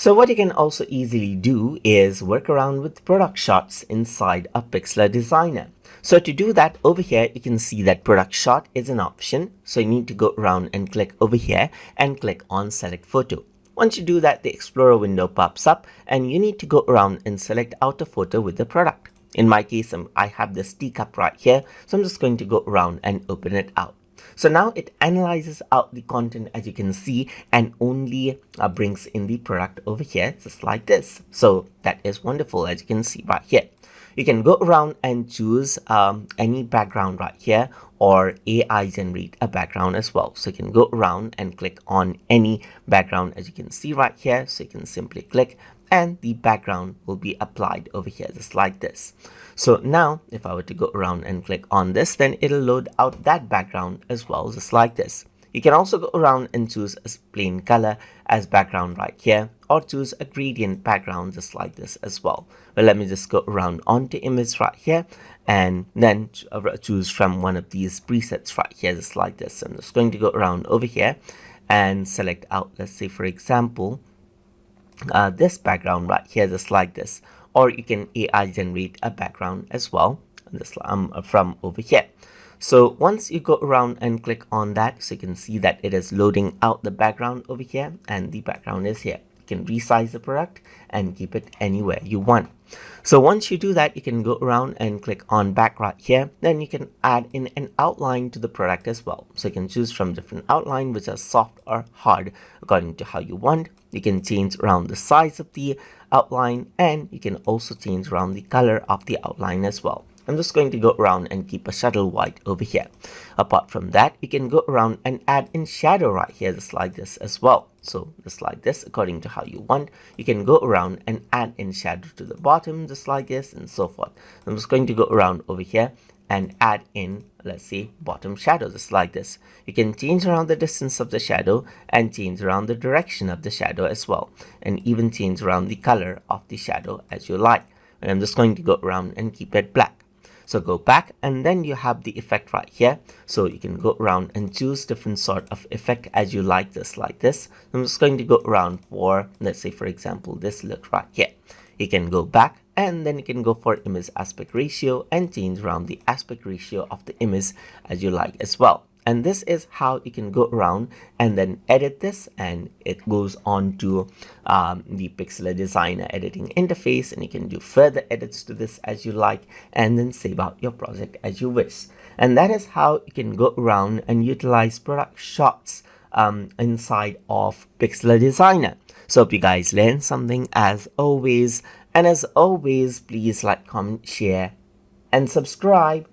So what you can also easily do is work around with product shots inside a Pixlr Designer. So to do that, over here you can see that product shot is an option. So you need to go around and click over here and click on select photo. Once you do that, the Explorer window pops up and you need to go around and select out a photo with the product. In my case, I have this teacup right here, so I'm just going to go around and open it out. So now it analyzes out the content, as you can see, and only brings in the product over here, just like this. So that is wonderful, as you can see right here. You can go around and choose any background right here, or AI generate a background as well. So you can go around and click on any background, as you can see right here. So you can simply click and the background will be applied over here, just like this. So now if I were to go around and click on this, then it'll load out that background as well, just like this. You can also go around and choose a plain color as background right here, or choose a gradient background just like this as well. But let me just go around onto image right here and then choose from one of these presets right here, just like this. I'm just going to go around over here and select out, let's say for example, this background right here, just like this. Or you can AI generate a background as well, from over here. So once you go around and click on that, so you can see that it is loading out the background over here, and the background is here. You can resize the product and keep it anywhere you want. So once you do that, you can go around and click on back right here. Then you can add in an outline to the product as well. So you can choose from different outline, which are soft or hard, according to how you want. You can change around the size of the outline, and you can also change around the color of the outline as well. I'm just going to go around and keep a shuttle white over here. Apart from that, you can go around and add in shadow right here, just like this as well. So just like this, according to how you want. You can go around and add in shadow to the bottom, just like this, and so forth. I'm just going to go around over here and add in, let's say, bottom shadow, just like this. You can change around the distance of the shadow and change around the direction of the shadow as well, and even change around the color of the shadow as you like. And I'm just going to go around and keep it black. So go back, and then you have the effect right here. So you can go around and choose different sort of effect as you like, this like this. I'm just going to go around for, let's say for example, this look right here. You can go back, and then you can go for image aspect ratio and change around the aspect ratio of the image as you like as well. And this is how you can go around and then edit this, and it goes on to the Pixlr Designer editing interface, and you can do further edits to this as you like, and then save out your project as you wish. And that is how you can go around and utilize product shots inside of Pixlr Designer. So hope you guys learned something as always, and as always, please like, comment, share, and subscribe.